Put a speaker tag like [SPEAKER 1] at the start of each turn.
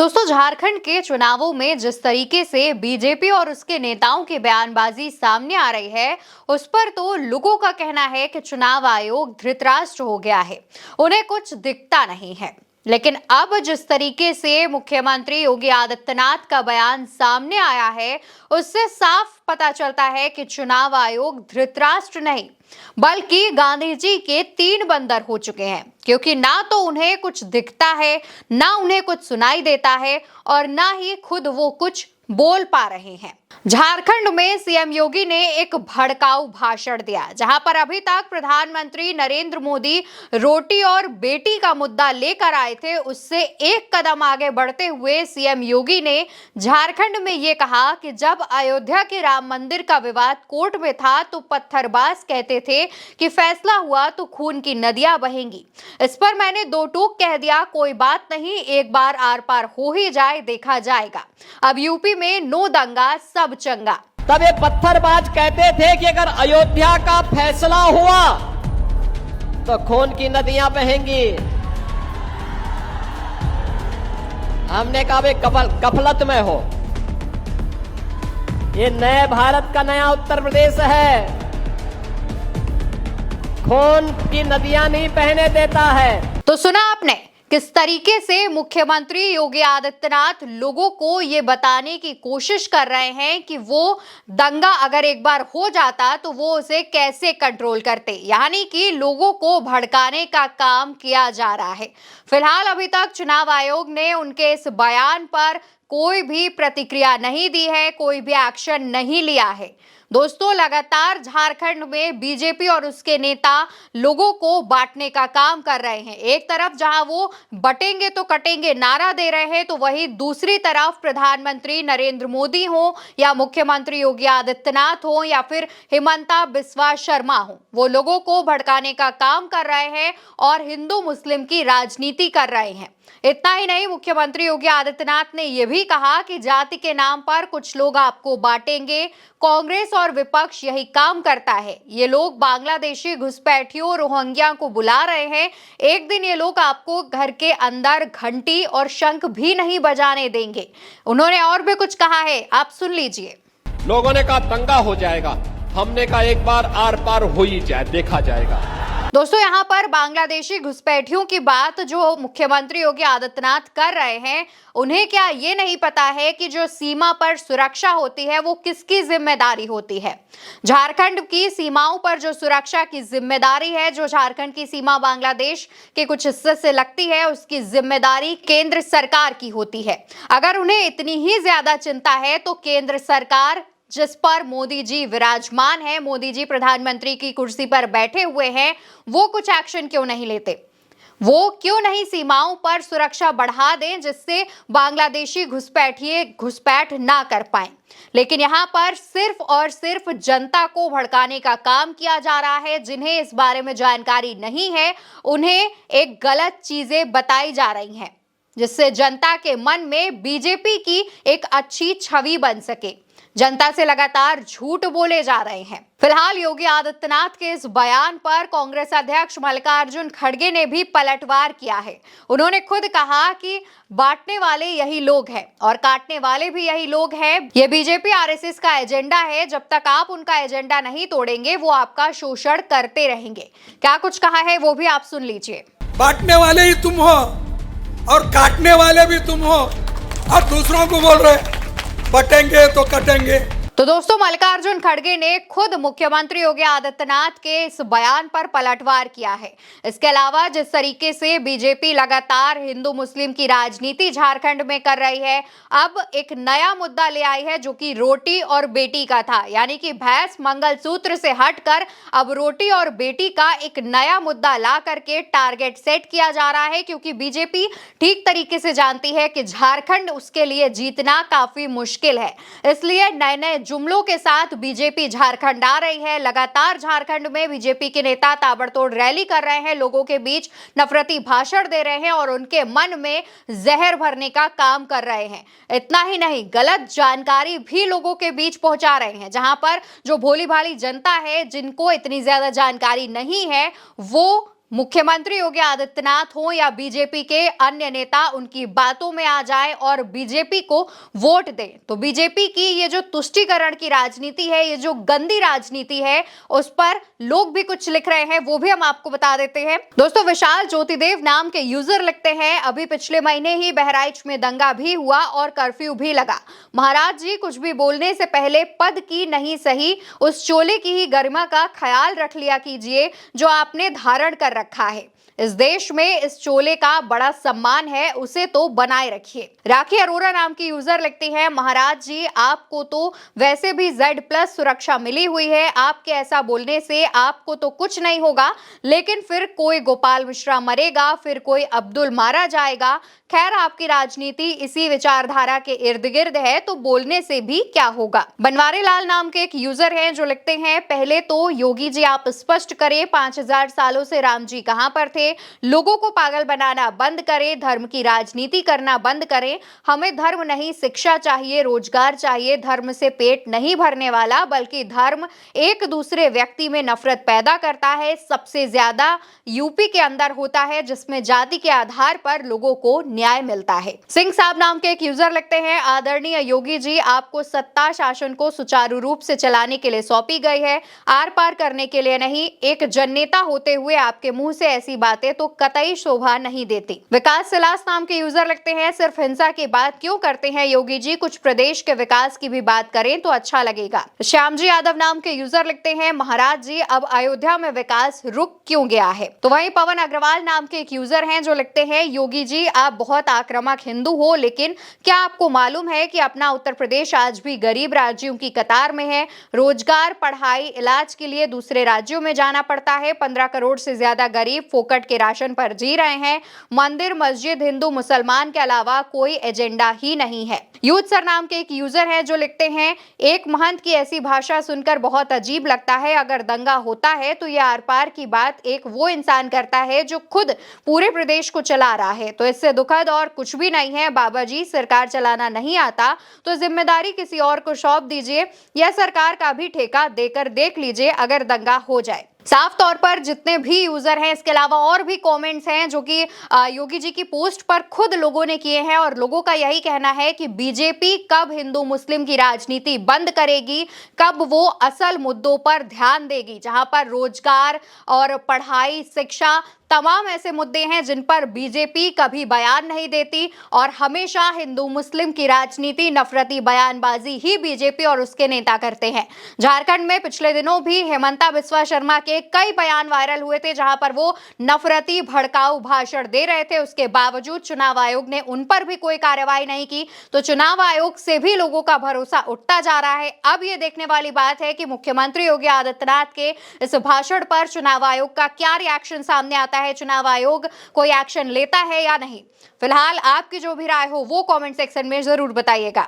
[SPEAKER 1] दोस्तों, झारखंड के चुनावों में जिस तरीके से बीजेपी और उसके नेताओं की बयानबाजी सामने आ रही है, उस पर तो लोगों का कहना है कि चुनाव आयोग धृतराष्ट्र हो गया है, उन्हें कुछ दिखता नहीं है। लेकिन अब जिस तरीके से मुख्यमंत्री योगी आदित्यनाथ का बयान सामने आया है, उससे साफ पता चलता है कि चुनाव आयोग धृतराष्ट्र नहीं बल्कि गांधी जी के तीन बंदर हो चुके हैं, क्योंकि ना तो उन्हें कुछ दिखता है, ना उन्हें कुछ सुनाई देता है और ना ही खुद वो कुछ बोल पा रहे हैं। झारखंड में सीएम योगी ने एक भड़काऊ भाषण दिया, जहां पर अभी तक प्रधानमंत्री नरेंद्र मोदी रोटी और बेटी का मुद्दा लेकर आए थे, उससे एक कदम आगे बढ़ते हुए सीएम योगी ने झारखंड में ये कहा कि जब अयोध्या के राम मंदिर का विवाद कोर्ट में था तो पत्थरबाज कहते थे कि फैसला हुआ तो खून की नदियां बहेंगी। इस पर मैंने दो टूक कह दिया, कोई बात नहीं, एक बार आर पार हो ही जाए, देखा जाएगा। अब यूपी में नो दंगा सब चंगा।
[SPEAKER 2] तब ये पत्थरबाज कहते थे कि अगर अयोध्या का फैसला हुआ तो खून की नदियां बहेंगी। हमने कहा वे गफलत में हो। ये नए भारत का नया उत्तर प्रदेश है, खून की नदियां नहीं बहने देता है।
[SPEAKER 1] तो सुना आपने किस तरीके से मुख्यमंत्री योगी आदित्यनाथ लोगों को ये बताने की कोशिश कर रहे हैं कि वो दंगा अगर एक बार हो जाता तो वो उसे कैसे कंट्रोल करते, यानी कि लोगों को भड़काने का काम किया जा रहा है। फिलहाल अभी तक चुनाव आयोग ने उनके इस बयान पर कोई भी प्रतिक्रिया नहीं दी है, कोई भी एक्शन नहीं लिया है। दोस्तों, लगातार झारखंड में बीजेपी और उसके नेता लोगों को बांटने का काम कर रहे हैं। एक तरफ जहां वो बटेंगे तो कटेंगे नारा दे रहे हैं, तो वहीं दूसरी तरफ प्रधानमंत्री नरेंद्र मोदी हो या मुख्यमंत्री योगी आदित्यनाथ हो या फिर हिमंता बिस्वा शर्मा हो, वो लोगों को भड़काने का काम कर रहे हैं और हिंदू मुस्लिम की राजनीति कर रहे हैं। इतना ही नहीं, मुख्यमंत्री योगी आदित्यनाथ ने यह भी कहा कि जाति के नाम पर कुछ लोग आपको बांटेंगे। कांग्रेस और विपक्ष यही काम करता है। ये लोग बांग्लादेशी घुसपैठियों रोहिंग्या को बुला रहे हैं। एक दिन ये लोग आपको घर के अंदर घंटी और शंख भी नहीं बजाने देंगे। उन्होंने और भी कुछ कहा है, आप सुन लीजिए।
[SPEAKER 2] लोगों ने कहा दंगा हो जाएगा, हमने कहा एक बार आर पार हो ही जाए, देखा जाएगा।
[SPEAKER 1] दोस्तों, यहाँ पर बांग्लादेशी घुसपैठियों की बात जो मुख्यमंत्री योगी आदित्यनाथ कर रहे हैं, उन्हें क्या ये नहीं पता है कि जो सीमा पर सुरक्षा होती है वो किसकी जिम्मेदारी होती है? झारखंड की सीमाओं पर जो सुरक्षा की जिम्मेदारी है, जो झारखंड की सीमा बांग्लादेश के कुछ हिस्से से लगती है, उसकी जिम्मेदारी केंद्र सरकार की होती है। अगर उन्हें इतनी ही ज्यादा चिंता है तो केंद्र सरकार जिस पर मोदी जी विराजमान है, मोदी जी प्रधानमंत्री की कुर्सी पर बैठे हुए हैं, वो कुछ एक्शन क्यों नहीं लेते? वो क्यों नहीं सीमाओं पर सुरक्षा बढ़ा दें जिससे बांग्लादेशी घुसपैठिए घुसपैठ ना कर पाए? लेकिन यहाँ पर सिर्फ और सिर्फ जनता को भड़काने का काम किया जा रहा है। जिन्हें इस बारे में जानकारी नहीं है, उन्हें एक गलत चीजें बताई जा रही हैं, जिससे जनता के मन में बीजेपी की एक अच्छी छवि बन सके। जनता से लगातार झूठ बोले जा रहे हैं। फिलहाल योगी आदित्यनाथ के इस बयान पर कांग्रेस अध्यक्ष मल्लिकार्जुन खड़गे ने भी पलटवार किया है। उन्होंने खुद कहा कि बांटने वाले यही लोग हैं और काटने वाले भी यही लोग हैं। ये बीजेपी आरएसएस का एजेंडा है। जब तक आप उनका एजेंडा नहीं तोड़ेंगे, वो आपका शोषण करते रहेंगे। क्या कुछ कहा है वो भी आप सुन लीजिए।
[SPEAKER 3] बांटने वाले ही तुम हो और काटने वाले भी तुम हो और दूसरों को बोल रहे बटेंगे तो कटेंगे।
[SPEAKER 1] तो दोस्तों, मल्लिकार्जुन खड़गे ने खुद मुख्यमंत्री योगी आदित्यनाथ के इस बयान पर पलटवार किया है। इसके अलावा जिस तरीके से बीजेपी लगातार हिंदू मुस्लिम की राजनीति झारखंड में कर रही है, अब एक नया मुद्दा ले आई है जो कि रोटी और बेटी का था, यानी कि भैंस मंगलसूत्र से हटकर अब रोटी और बेटी का एक नया मुद्दा ला करके टारगेट सेट किया जा रहा है, क्योंकि बीजेपी ठीक तरीके से जानती है कि झारखंड उसके लिए जीतना काफी मुश्किल है। इसलिए नए नए जुमलों के साथ बीजेपी झारखंड आ रही है। लगातार झारखंड में बीजेपी के नेता ताबड़तोड़ रैली कर रहे हैं, लोगों के बीच नफरती भाषण दे रहे हैं और उनके मन में जहर भरने का काम कर रहे हैं। इतना ही नहीं, गलत जानकारी भी लोगों के बीच पहुंचा रहे हैं, जहां पर जो भोली भाली जनता है, जिनको इतनी ज्यादा जानकारी नहीं है, वो मुख्यमंत्री योगी आदित्यनाथ हो या बीजेपी के अन्य नेता उनकी बातों में आ जाए और बीजेपी को वोट दें, तो बीजेपी की ये जो तुष्टीकरण की राजनीति है, ये जो गंदी राजनीति है, उस पर लोग भी कुछ लिख रहे हैं, वो भी हम आपको बता देते हैं। दोस्तों, विशाल ज्योतिदेव नाम के यूजर लिखते हैं, अभी पिछले महीने ही बहराइच में दंगा भी हुआ और कर्फ्यू भी लगा। महाराज जी, कुछ भी बोलने से पहले पद की नहीं सही उस चोले की ही गरिमा का ख्याल रख लिया कीजिए जो आपने धारण कर रखा है। इस देश में इस चोले का बड़ा सम्मान है, उसे तो बनाए रखिए। राखी अरोरा नाम की यूजर लिखती है, महाराज जी आपको तो वैसे भी Z+ सुरक्षा मिली हुई है, आपके ऐसा बोलने से आपको तो कुछ नहीं होगा, लेकिन फिर कोई गोपाल मिश्रा मरेगा, फिर कोई अब्दुल मारा जाएगा। खैर, आपकी राजनीति इसी विचारधारा के इर्द गिर्द है, तो बोलने से भी क्या होगा। बनवारी लाल नाम के एक यूजर हैं जो लिखते हैं, पहले तो योगी जी आप स्पष्ट करें 5000 सालों से राम जी कहां पर थे। लोगों को पागल बनाना बंद करें, धर्म की राजनीति करना बंद करें। हमें धर्म नहीं, शिक्षा चाहिए, रोजगार चाहिए। धर्म से पेट नहीं भरने वाला, बल्कि धर्म एक दूसरे व्यक्ति में नफरत पैदा करता है। सबसे ज्यादा यूपी के अंदर होता है, जिसमें जाति के आधार पर लोगों को न्याय मिलता है। सिंह साहब नाम के एक यूजर लिखते हैं, आदरणीय योगी जी आपको सत्ता शासन को सुचारू रूप से चलाने के लिए सौंपी गई है, आर पार करने के लिए नहीं। एक जननेता होते हुए आपके मुंह से ऐसी बातें तो कतई शोभा नहीं देती। विकास सिलास नाम के यूजर लिखते हैं, सिर्फ हिंसा की बात क्यों करते हैं योगी जी, कुछ प्रदेश के विकास की भी बात करें तो अच्छा लगेगा। श्यामजी यादव नाम के यूजर लिखते हैं, महाराज जी अब अयोध्या में विकास रुक क्यों गया है। तो वहीं पवन अग्रवाल नाम के एक यूजर हैं जो लिखते हैं, योगी जी आप बहुत आक्रामक हिंदू हो, लेकिन क्या आपको मालूम है कि अपना उत्तर प्रदेश आज भी गरीब राज्यों की कतार में है। रोजगार, पढ़ाई, इलाज के लिए दूसरे राज्यों में जाना पड़ता है। 15 करोड़ से ज्यादा गरीब फोकट के राशन पर जी रहे हैं। मंदिर, मस्जिद, हिंदू मुसलमान के अलावा कोई एजेंडा ही नहीं है। यूथ सर नाम के एक यूजर हैं जो लिखते हैं, एक महंत की ऐसी भाषा सुनकर बहुत अजीब लगता है। अगर दंगा होता है तो यह आर पार की बात एक वो इंसान करता है जो खुद पूरे प्रदेश को चला रहा है, तो इससे दुखद और कुछ भी नहीं है। बाबा जी, सरकार चलाना नहीं आता तो जिम्मेदारी किसी और को सौंप दीजिए, या सरकार का भी ठेका देकर देख लीजिए अगर दंगा हो जाए। साफ तौर पर जितने भी यूजर हैं, इसके अलावा और भी कमेंट्स हैं जो कि योगी जी की पोस्ट पर खुद लोगों ने किए हैं, और लोगों का यही कहना है कि बीजेपी कब हिंदू मुस्लिम की राजनीति बंद करेगी, कब वो असल मुद्दों पर ध्यान देगी, जहां पर रोजगार और पढ़ाई, शिक्षा, तमाम ऐसे मुद्दे हैं जिन पर बीजेपी कभी बयान नहीं देती, और हमेशा हिंदू मुस्लिम की राजनीति, नफरती बयानबाजी ही बीजेपी और उसके नेता करते हैं। झारखंड में पिछले दिनों भी हेमंता बिस्वा शर्मा के कई बयान वायरल हुए थे जहां पर वो नफरती, भड़काऊ भाषण दे रहे थे। उसके बावजूद चुनाव आयोग ने उन पर भी कोई कार्रवाई नहीं की, तो चुनाव आयोग से भी लोगों का भरोसा उठता जा रहा है। अब ये देखने वाली बात है कि मुख्यमंत्री योगी आदित्यनाथ के इस भाषण पर चुनाव आयोग का क्या रिएक्शन सामने आता है, चुनाव आयोग कोई एक्शन लेता है या नहीं। फिलहाल आपकी जो भी राय हो वो कमेंट सेक्शन में जरूर बताइएगा।